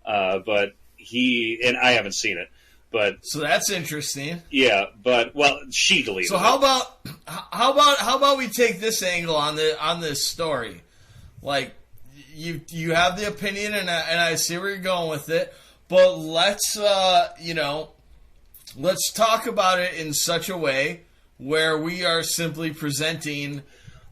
But and I haven't seen it. But so that's interesting. Yeah, but she deleted. So how about we take this angle on this story? Like you have the opinion, and I see where you're going with it. But let's let's talk about it in such a way where we are simply presenting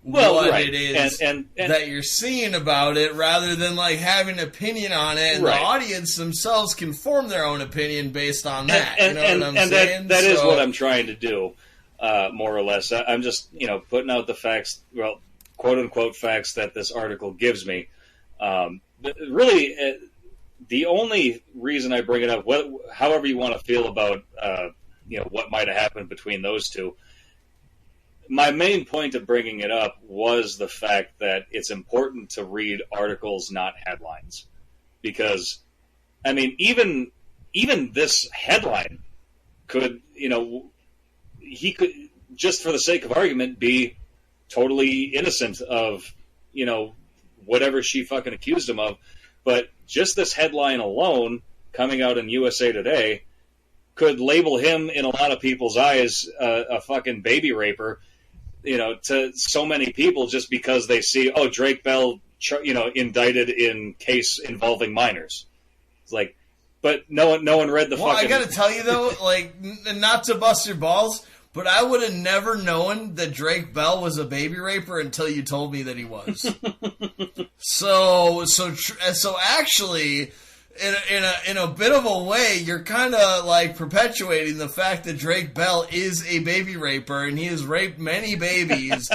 what it is and that you're seeing about it, rather than like having an opinion on it, and the audience themselves can form their own opinion based on that. You know what I'm saying? That is what I'm trying to do, more or less. I'm just putting out the facts, quote unquote facts that this article gives me. Really, the only reason I bring it up, however you want to feel about what might have happened between those two. My main point of bringing it up was the fact that it's important to read articles, not headlines. Because, I mean, even this headline could, he could, just for the sake of argument, be totally innocent of, whatever she fucking accused him of. But just this headline alone, coming out in USA Today, could label him, in a lot of people's eyes, a fucking baby raper, to so many people, just because they see, Drake Bell, indicted in case involving minors. It's like, but no one read the fucking... Well, I gotta tell you though, like, not to bust your balls, but I would have never known that Drake Bell was a baby raper until you told me that he was. So actually, in a bit of a way, you're kind of like perpetuating the fact that Drake Bell is a baby raper, and he has raped many babies.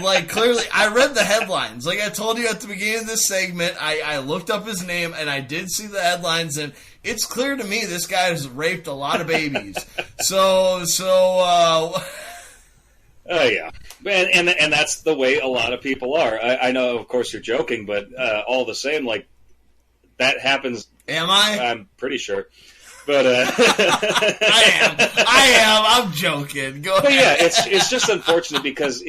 Like, clearly, I read the headlines. Like I told you at the beginning of this segment, I looked up his name, and I did see the headlines, and it's clear to me this guy has raped a lot of babies. Oh yeah, and that's the way a lot of people are. I know, of course, you're joking, but all the same, like, that happens. Am I? I'm pretty sure. But I am. I'm joking. Go ahead. But yeah, it's just unfortunate because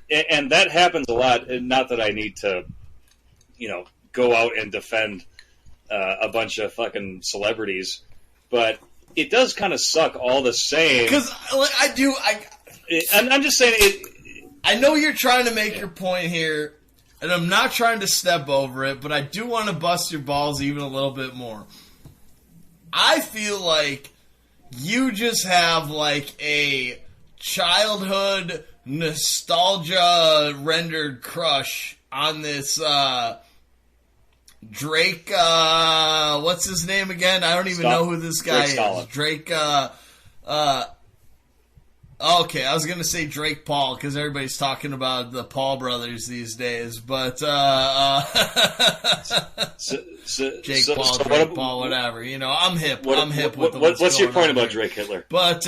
and that happens a lot. Not that I need to, go out and defend a bunch of fucking celebrities, but it does kind of suck all the same. Because I'm just saying it. I know you're trying to make your point here, and I'm not trying to step over it, but I do want to bust your balls even a little bit more. I feel like you just have like a childhood nostalgia rendered crush on this Drake, what's his name again? I don't even know who this guy is. Drake, okay, I was going to say Drake Paul, because everybody's talking about the Paul brothers these days, but Jake Paul, Drake Paul, whatever. I'm hip. I'm hip with what's your point about Drake Hitler? But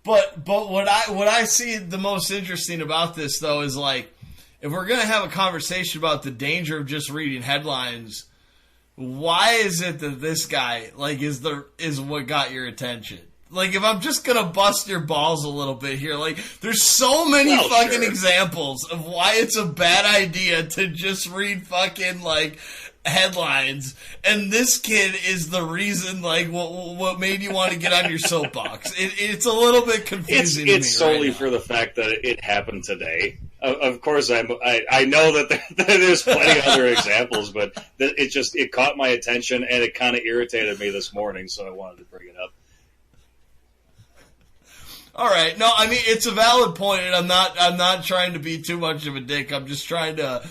but what I see the most interesting about this though is, like, if we're gonna have a conversation about the danger of just reading headlines, why is it that this guy, like, is what got your attention? Like, if I'm just gonna bust your balls a little bit here, like, there's so many examples of why it's a bad idea to just read fucking, like, headlines, and this kid is the reason, like, what made you want to get on your soapbox. It's a little bit confusing. It's solely for the fact that it happened today. Of course, I know that there's plenty of other examples, but it caught my attention, and it kind of irritated me this morning, so I wanted to bring it up. All right, no, I mean, it's a valid point, and I'm not trying to be too much of a dick. I'm just trying to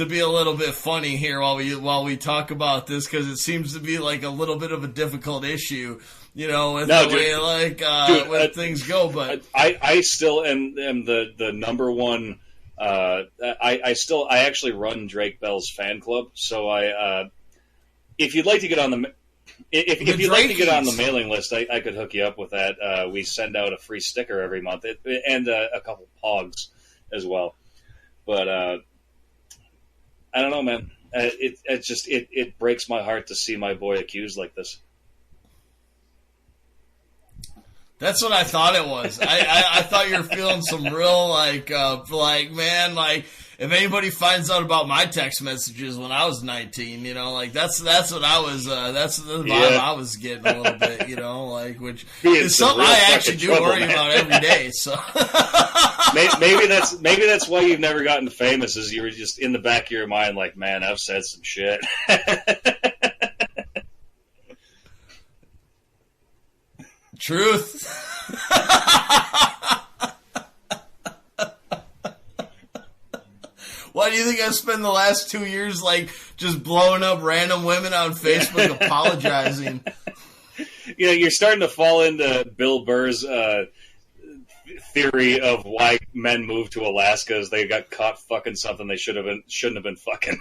be a little bit funny here while we talk about this, because it seems to be like a little bit of a difficult issue, with when things go. But I still am the number one. I actually run Drake Bell's fan club, so if you'd like to get on the mailing list, I could hook you up with that. We send out a free sticker every month, and a couple pogs as well. But I don't know, man. It breaks my heart to see my boy accused like this. That's what I thought it was. I thought you were feeling some real, man, if anybody finds out about my text messages when I was 19, you know, like that's what I was, that's the vibe I was getting a little bit, you know, like, which is something I actually do worry about every day. So maybe that's why you've never gotten famous, is you were just in the back of your mind like, man, I've said some shit. Truth. Why do you think I spent the last 2 years like just blowing up random women on Facebook apologizing? You know, you're starting to fall into Bill Burr's theory of why men move to Alaska is they got caught fucking something they shouldn't have been fucking.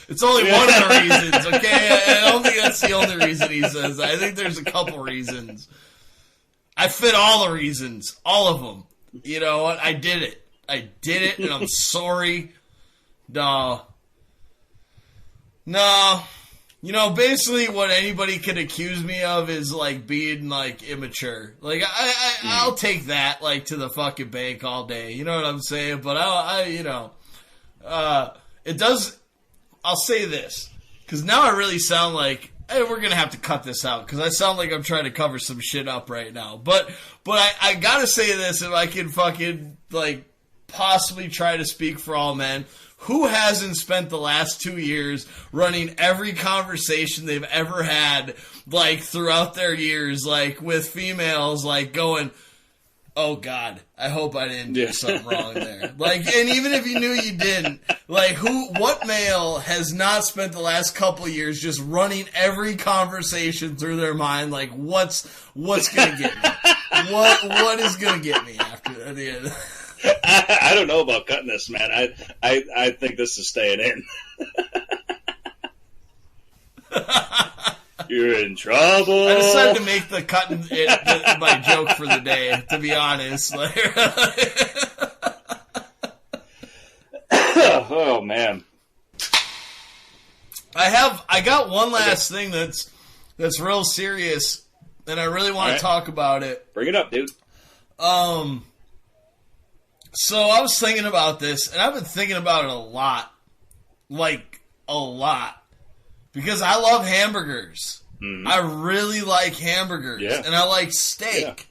It's only one of the reasons, okay? I don't think that's the only reason he says. I think there's a couple reasons. I fit all the reasons. All of them. You know what? I did it, and I'm sorry. No. You know, basically what anybody could accuse me of is, like, being, like, immature. Like, I'll take that, like, to the fucking bank all day. You know what I'm saying? But, it does... I'll say this, because now I really sound like, hey, we're going to have to cut this out, because I sound like I'm trying to cover some shit up right now. But I got to say this, if I can fucking, like, possibly try to speak for all men. Who hasn't spent the last 2 years running every conversation they've ever had, like, throughout their years, like, with females, like, going, oh, God, I hope I didn't do something wrong there. Like, and even if you knew you didn't, like, what male has not spent the last couple of years just running every conversation through their mind, like, what's going to get me? What is going to get me after the end? I don't know about cutting this, man. I think this is staying in. You're in trouble. I decided to make the cutting it my joke for the day, to be honest. Oh, man. I got one last thing that's real serious, and I really want to talk about it. Bring it up, dude. So I was thinking about this, and I've been thinking about it a lot. Like, a lot. Because I love hamburgers. Mm-hmm. I really like hamburgers. Yeah. And I like steak.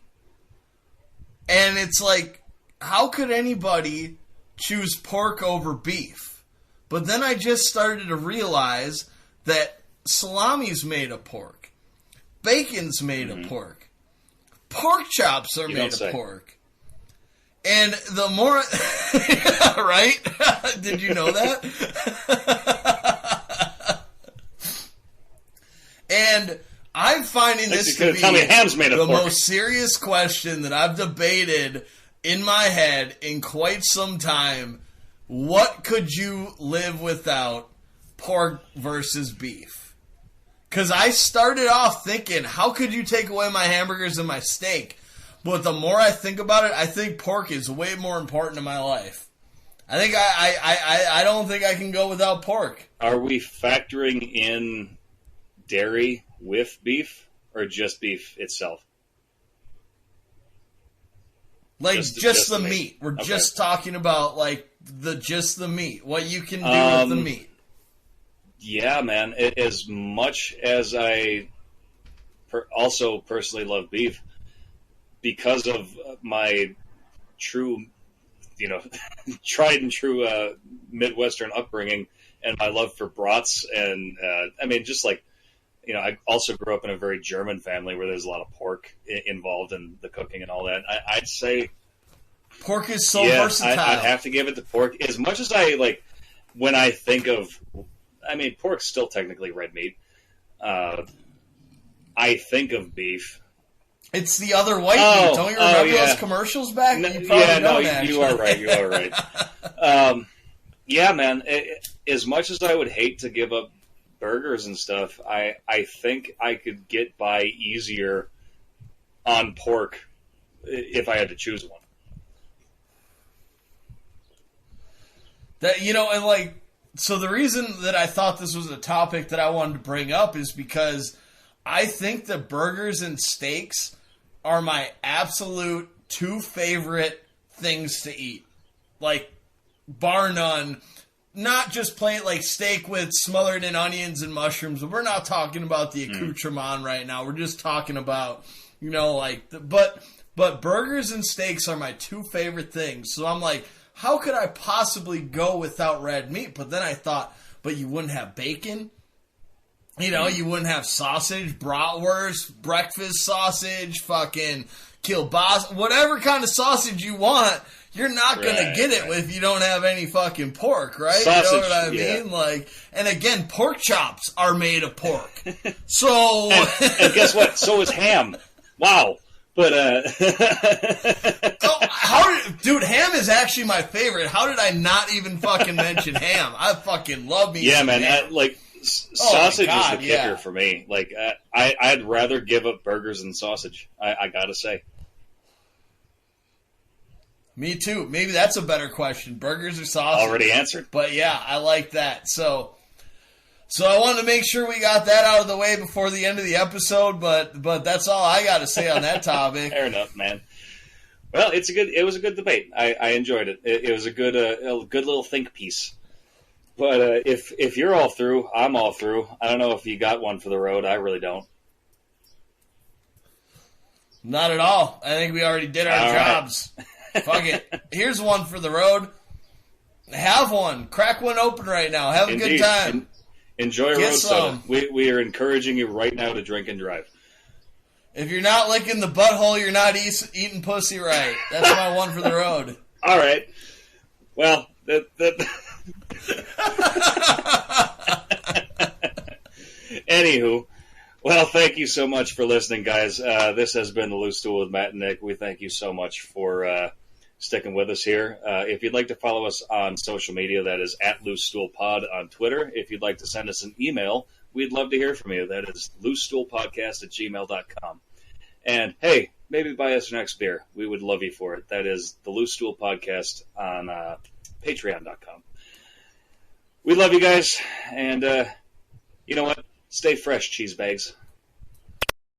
Yeah. And it's like, how could anybody choose pork over beef? But then I just started to realize that salami's made of pork. Bacon's made of pork. Pork chops are made of pork. And the more... right? Did you know that? And I'm finding this to be the most serious question that I've debated in my head in quite some time. What could you live without, pork versus beef? Because I started off thinking, how could you take away my hamburgers and my steak? But the more I think about it, I think pork is way more important in my life. I think I don't think I can go without pork. Are we factoring in dairy with beef, or just beef itself? Like just the meat. We're just talking about like just the meat. What you can do with the meat. Yeah, man. As much as I also personally love beef, because of my true, tried and true Midwestern upbringing and my love for brats, and just like, I also grew up in a very German family where there's a lot of pork involved in the cooking and all that. I'd say pork is so versatile. I'd have to give it to pork. As much as I like, when I think of, pork's still technically red meat. I think of beef. It's the other white meat. Don't you remember those commercials back? You are right. You are right. Yeah, man. As much as I would hate to give up burgers and stuff, I think I could get by easier on pork if I had to choose one. So the reason that I thought this was a topic that I wanted to bring up is because I think that burgers and steaks are my absolute two favorite things to eat. Like, bar none. Not just plain like steak with smothered in onions and mushrooms. We're not talking about the accoutrement right now. We're just talking about, but burgers and steaks are my two favorite things. So I'm like, how could I possibly go without red meat? But then I thought, but you wouldn't have bacon. You wouldn't have sausage, bratwurst, breakfast sausage, fucking kielbasa, whatever kind of sausage you want. You're not going to get it if you don't have any fucking pork, right? Sausage, you know what I mean? Yeah. Like, and again, pork chops are made of pork. So, and guess what? So is ham. Wow. But dude, ham is actually my favorite. How did I not even fucking mention ham? I fucking love me. Yeah, man. Ham. Sausage is the kicker for me. Like, I'd rather give up burgers than sausage. I gotta say. Me too. Maybe that's a better question. Burgers or sausage? Already answered. But yeah, I like that. So I wanted to make sure we got that out of the way before the end of the episode. But that's all I got to say on that topic. Fair enough, man. Well, it was a good debate. I enjoyed it. It was a good little think piece. But if you're all through, I'm all through. I don't know if you got one for the road. I really don't. Not at all. I think we already did our jobs. Right. Fuck it. Here's one for the road. Have one. Crack one open right now. Have a good time. Enjoy a road soda. We are encouraging you right now to drink and drive. If you're not licking the butthole, you're not eating pussy right. That's my one for the road. All right. Well, Anywho, well, thank you so much for listening, guys. This has been the Loose Stool with Matt and Nick. We thank you so much for sticking with us here. If you'd like to follow us on social media, that is at Loose Stool Pod on Twitter. If you'd like to send us an email, we'd love to hear from you. That is loosestoolpodcast@gmail.com. And hey, maybe buy us your next beer. We would love you for it. That is the Loose Stool Podcast on patreon.com. We love you guys, and you know what? Stay fresh, cheese bags.